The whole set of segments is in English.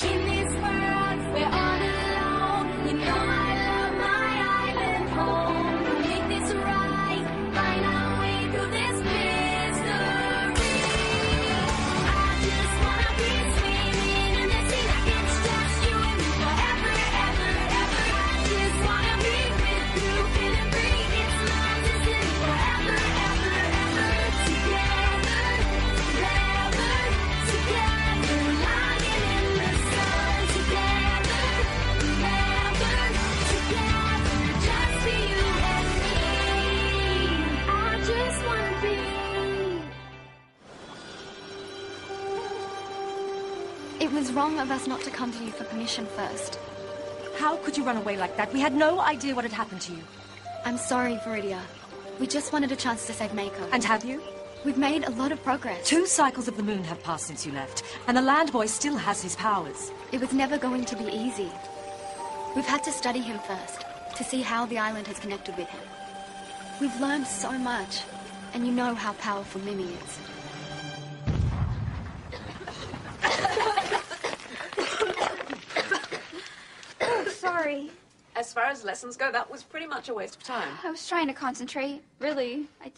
In this world, we're all alone. You know I love my island home. We'll make this right, find our way through this mystery. I just wanna be swimming in the sea like it's just you and me forever, ever, ever. I just wanna be with you, feeling free. It's my destiny forever, ever, ever. Together, lying in the sun. Together, just be you and me. I just wanna be. It was wrong of us not to come to you for permission first. How could you run away like that? We had no idea what had happened to you. I'm sorry, Viridia. We just wanted a chance to save Mako. And have you? We've made a lot of progress. 2 cycles of the moon have passed since you left, and the land boy still has his powers. It was never going to be easy. We've had to study him first, to see how the island has connected with him. We've learned so much, and you know how powerful Mimi is. Sorry. As far as lessons go, that was pretty much a waste of time. I was trying to concentrate, really. I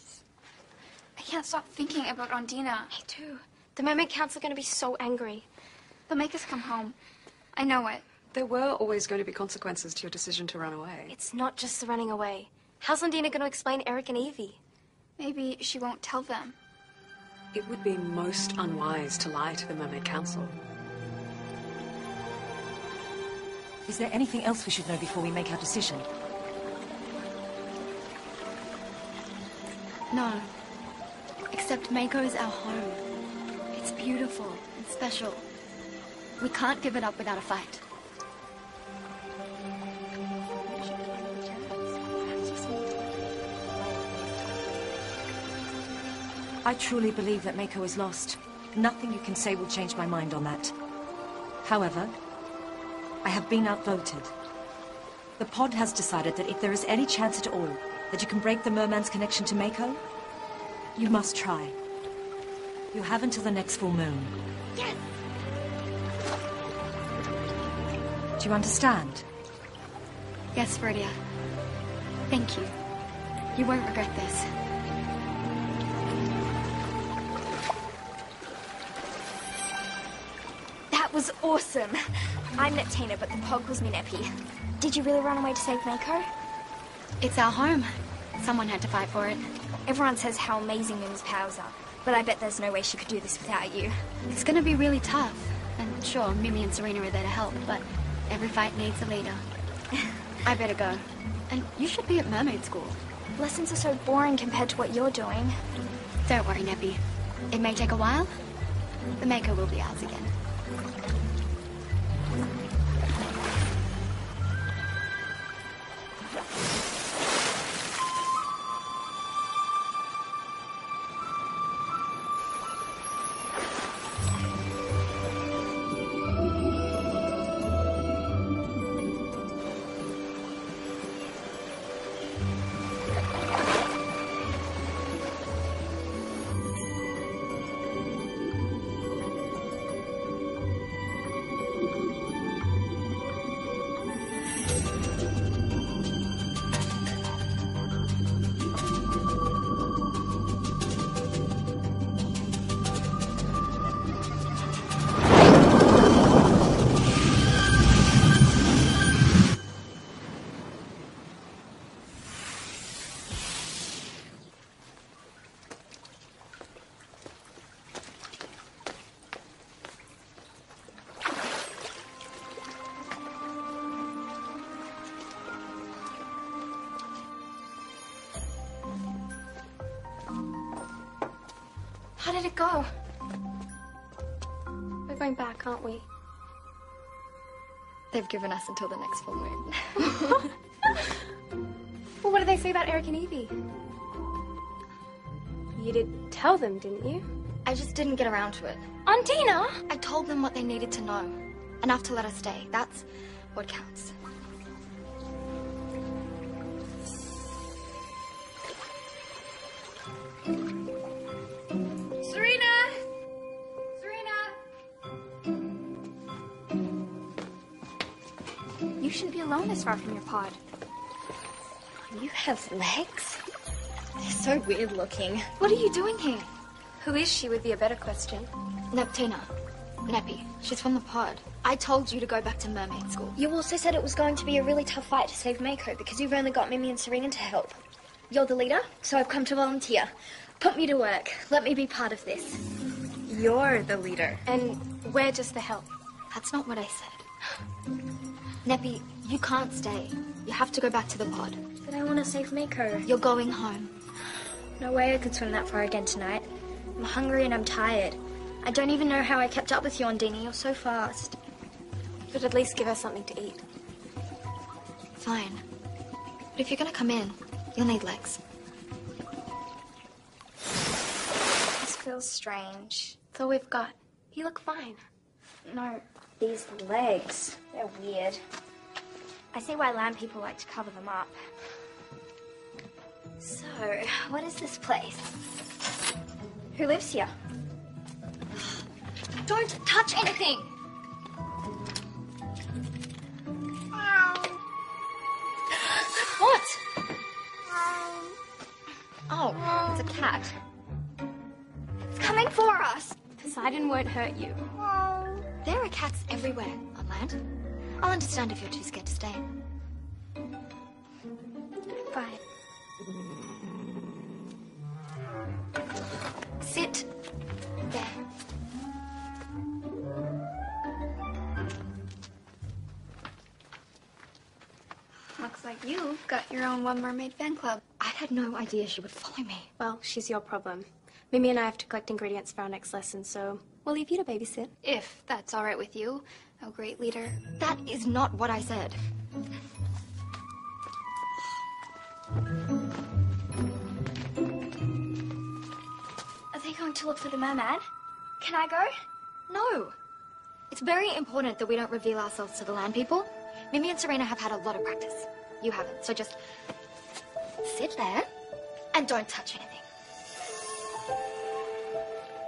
can't stop thinking about Ondina. Me too. The Mermaid Council are going to be so angry. They'll make us come home. I know it. There were always going to be consequences to your decision to run away. It's not just the running away. How's Ondina going to explain Eric and Evie? Maybe she won't tell them. It would be most unwise to lie to the Mermaid Council. Is there anything else we should know before we make our decision? No. Except Mako's our home. It's beautiful and special. We can't give it up without a fight. I truly believe that Mako is lost. Nothing you can say will change my mind on that. However, I have been outvoted. The pod has decided that if there is any chance at all that you can break the merman's connection to Mako, you must try. You have until the next full moon. Yes! Do you understand? Yes, Viridia. Thank you. You won't regret this. That was awesome. I'm Neptina, but the pod calls me Neppy. Did you really run away to save Mako? It's our home. Someone had to fight for it. Everyone says how amazing Mimi's powers are, but I bet there's no way she could do this without you. It's gonna be really tough. And sure, Mimi and Serena are there to help, but every fight needs a leader. I better go. And you should be at mermaid school. Lessons are so boring compared to what you're doing. Don't worry, Neppy. It may take a while. The Mako will be ours again. How did it go? We're going back, aren't we? They've given us until the next full moon. Well, what did they say about Eric and Evie? You did tell them, didn't you? I just didn't get around to it. Ondina! I told them what they needed to know. Enough to let us stay. That's what counts. Serena! Serena! You shouldn't be alone this far from your pod. You have legs? They're so weird looking. What are you doing here? Who is she would be a better question. Neptina. Neppy. She's from the pod. I told you to go back to mermaid school. You also said it was going to be a really tough fight to save Mako because you've only got Mimi and Serena to help. You're the leader, so I've come to volunteer. Put me to work. Let me be part of this. You're the leader. And where does the help? That's not what I said. Neppy, you can't stay. You have to go back to the pod. But I want to save Mako. You're going home. No way I could swim that far again tonight. I'm hungry and I'm tired. I don't even know how I kept up with you, Ondina. You're so fast. But at least give her something to eat. Fine. But if you're gonna come in, you'll need legs. This feels strange. It's all we've got. You look fine. No, these legs. They're weird. I see why land people like to cover them up. So, what is this place? Who lives here? Don't touch anything! What? Oh, it's a cat. It's coming for us! Poseidon won't hurt you. There are cats everywhere on land. I'll understand if you're too scared to stay. Fine. Sit there. Looks like you've got your own One Mermaid fan club. I had no idea she would follow me. Well, she's your problem. Mimi and I have to collect ingredients for our next lesson, so we'll leave you to babysit. If that's all right with you. Oh, great leader. That is not what I said. Are they going to look for the merman? Can I go? No. It's very important that we don't reveal ourselves to the land people. Mimi and Serena have had a lot of practice. You haven't, so just sit there and don't touch anything.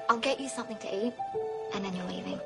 I'll get you something to eat, and then you're leaving.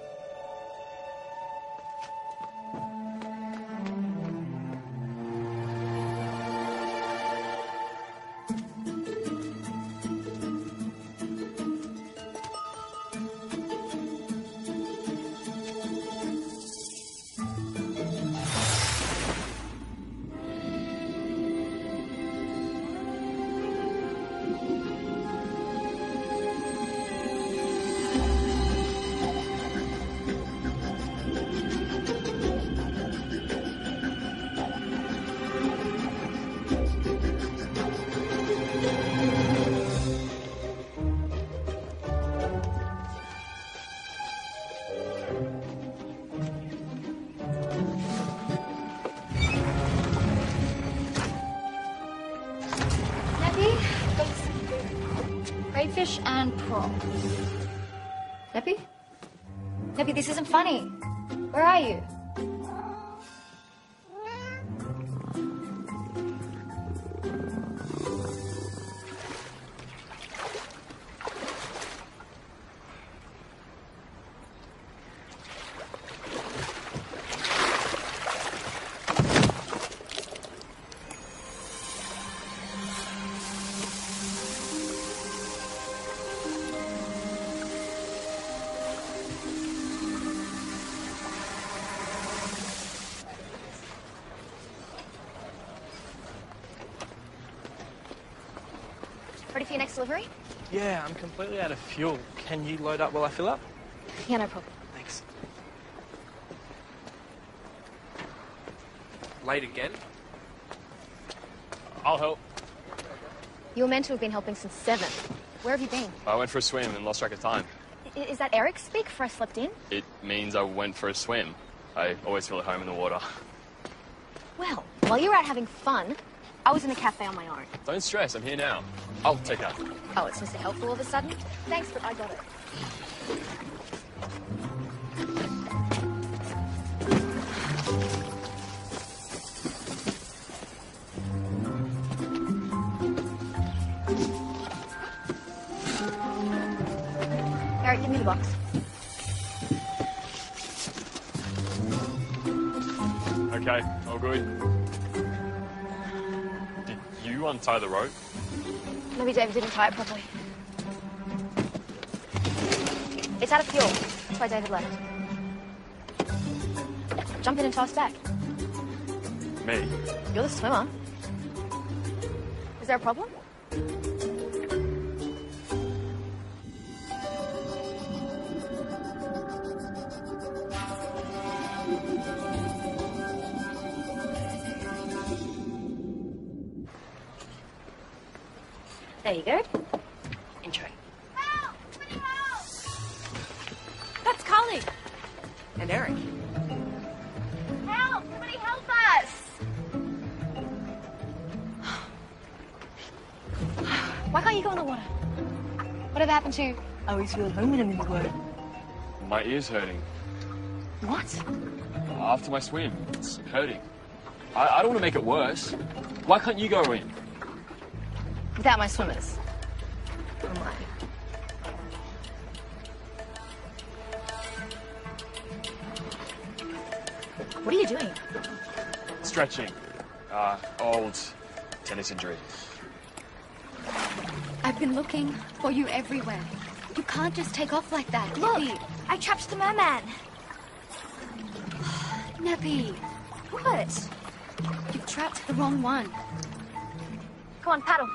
Crayfish and prawn. Neppy? Neppy, this isn't funny. Where are you? Ready for your next delivery? Yeah, I'm completely out of fuel. Can you load up while I fill up? Yeah, no problem. Thanks. Late again? I'll help. You were meant to have been helping since 7. Where have you been? I went for a swim and lost track of time. Is that Eric speak for I slept in? It means I went for a swim. I always feel at home in the water. Well, while you were out having fun, I was in a cafe on my own. Don't stress, I'm here now. I'll take that. Oh, it's Mr. Helpful all of a sudden? Thanks, but I got it. Eric, give me the box. Okay. Okay, all good. Did you untie the rope? Maybe David didn't tie it properly. It's out of fuel. That's why David left. Jump in and toss back. Me? You're the swimmer. Is there a problem? There you go. Intro. Help! Somebody help! That's Carly. And Eric. Help! Somebody help us! Why can't you go in the water? Whatever happened to... I always feel at home when I'm in the water. My ear's hurting. What? After my swim, it's hurting. I don't want to make it worse. Why can't you go in? Without my swimmers. Oh my. What are you doing? Stretching. Old tennis injury. I've been looking for you everywhere. You can't just take off like that. Look! Neppy. I trapped the merman. Neppy, What? you've trapped the wrong one. Come on, paddle.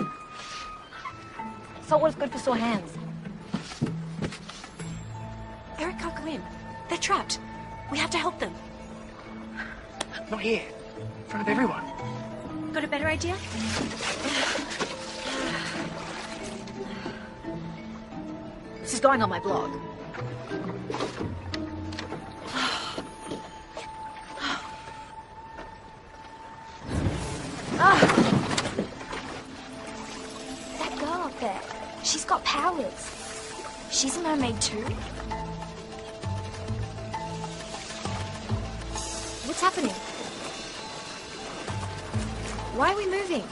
Salt water's good for sore hands. Eric can't go in. They're trapped. We have to help them. Not here. In front of everyone. Got a better idea? This is going on my blog. That girl up there, she's got powers. She's a mermaid too. What's happening? Why are we moving?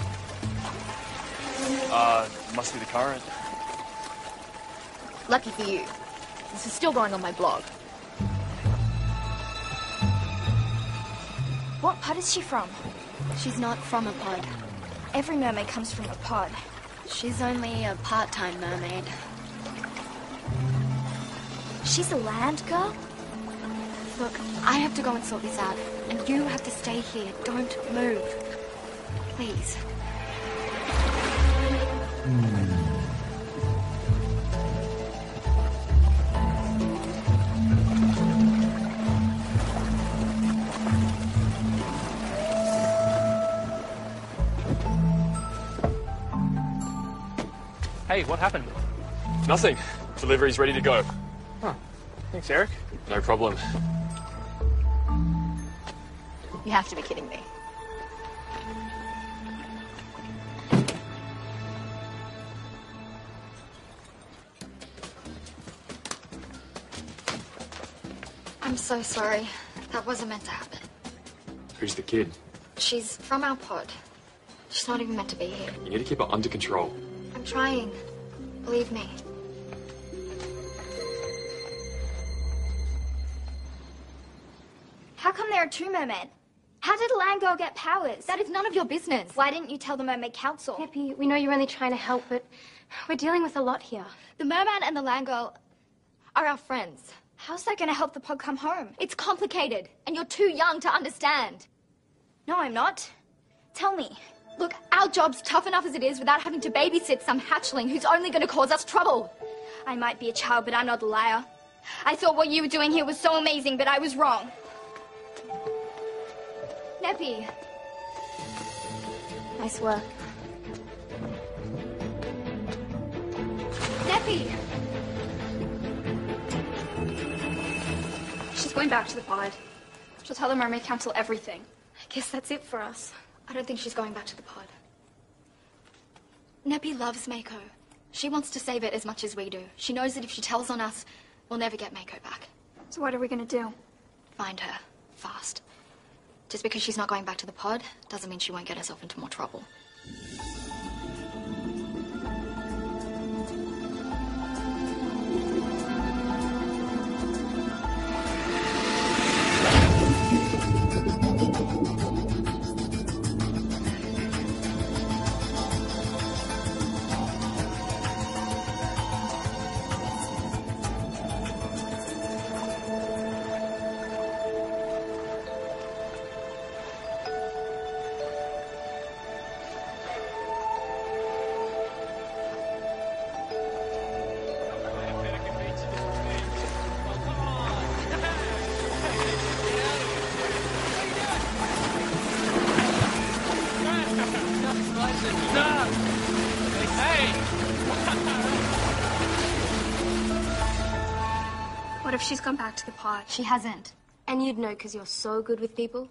Must be the current. Lucky for you. This is still going on my blog. What pod is she from? She's not from a pod. Every mermaid comes from a pod. She's only a part-time mermaid. She's a land girl? Look, I have to go and sort this out, and you have to stay here. Don't move. Please. Hey, what happened? Nothing. Delivery's ready to go. Huh. Thanks, Eric. No problem. You have to be kidding me. I'm so sorry. That wasn't meant to happen. Who's the kid? She's from our pod. She's not even meant to be here. You need to keep her under control. I'm trying. Believe me. How come there are two mermen? How did a land girl get powers? That is none of your business. Why didn't you tell the Mermaid Council? Neppy, we know you're only trying to help, but we're dealing with a lot here. The merman and the land girl are our friends. How's that going to help the pod come home? It's complicated, and you're too young to understand. No, I'm not. Tell me. Look, our job's tough enough as it is without having to babysit some hatchling who's only going to cause us trouble. I might be a child, but I'm not a liar. I thought what you were doing here was so amazing, but I was wrong. Neppy. Nice work. Neppy. She's going back to the pod. She'll tell the Mermaid Council everything. I guess that's it for us. I don't think she's going back to the pod. Neppy loves Mako. She wants to save it as much as we do. She knows that if she tells on us, we'll never get Mako back. So what are we gonna do? Find her. Fast. Just because she's not going back to the pod doesn't mean she won't get herself into more trouble. if she's gone back to the pod? She hasn't. And you'd know because you're so good with people.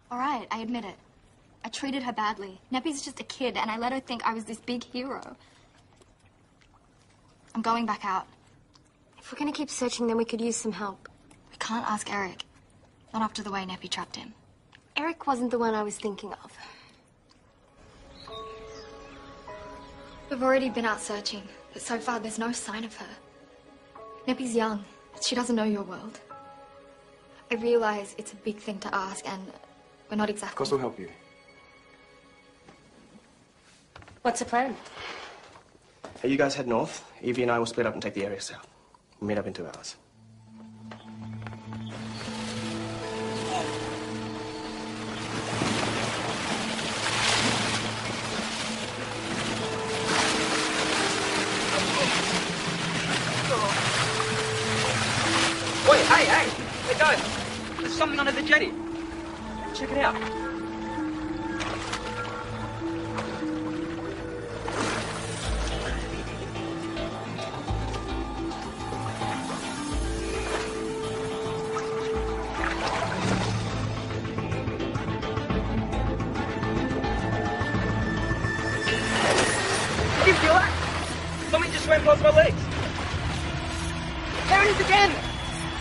All right, I admit it. I treated her badly. Neppy's just a kid, and I let her think I was this big hero. I'm going back out. If we're going to keep searching, then we could use some help. We can't ask Eric. Not after the way Neppy trapped him. Eric wasn't the one I was thinking of. We've already been out searching, but so far there's no sign of her. Neppy's young. She doesn't know your world. I realize it's a big thing to ask, and we're not exactly... Of course we'll help you. What's the plan? Hey, you guys head north. Evie and I will split up and take the area south. We'll meet up in 2 hours. Wait, hey, guys. There's something under the jetty. Check it out. Do you feel that? Something just swam past my legs. There it is again!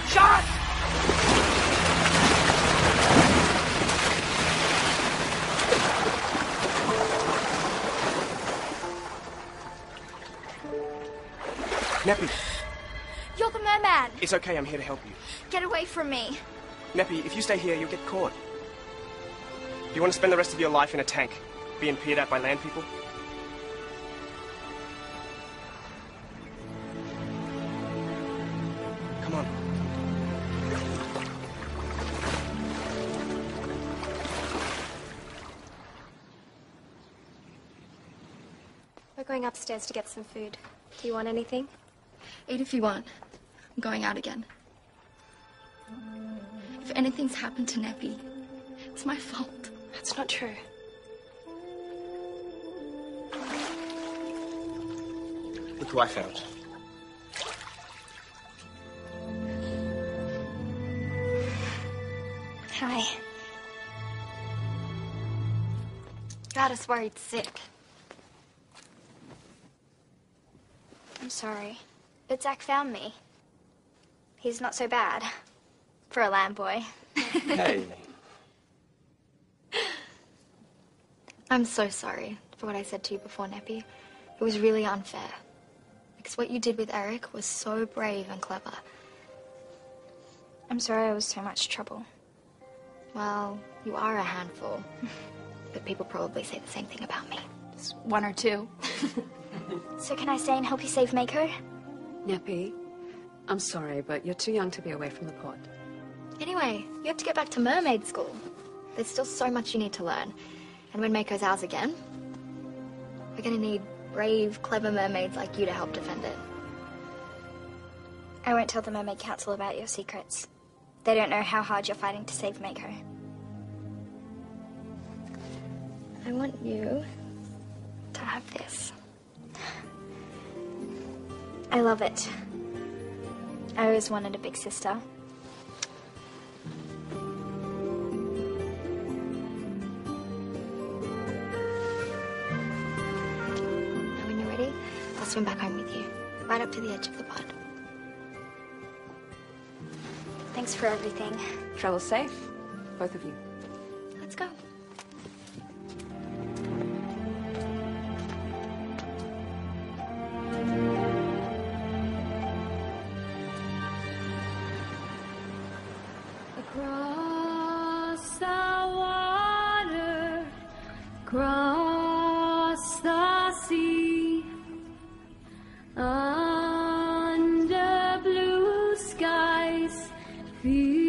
Shot! Neppy, You're the merman. it's okay, I'm here to help you. Get away from me. Neppy, if you stay here, you'll get caught. Do you want to spend the rest of your life in a tank, being peered at by land people? Come on. We're going upstairs to get some food. Do you want anything? Eat if you want. I'm going out again. If anything's happened to Neppy, it's my fault. That's not true. Look who I found. Hi. Got us worried sick. I'm sorry, but Zac found me. He's not so bad. For a lamb boy. Hey. I'm so sorry for what I said to you before, Neppy. It was really unfair. Because what you did with Eric was so brave and clever. I'm sorry I was so much trouble. Well, you are a handful. But people probably say the same thing about me. Just one or two. So can I stay and help you save Mako? Neppy, I'm sorry, but you're too young to be away from the pod. Anyway, you have to get back to mermaid school. There's still so much you need to learn. And when Mako's ours again, we're gonna need brave, clever mermaids like you to help defend it. I won't tell the Mermaid Council about your secrets. They don't know how hard you're fighting to save Mako. I want you to have this. I love it. I always wanted a big sister. Now when you're ready, I'll swim back home with you. Right up to the edge of the pod. Thanks for everything. Travel safe, both of you. Let's go. Across the water, across the sea, under blue skies, feel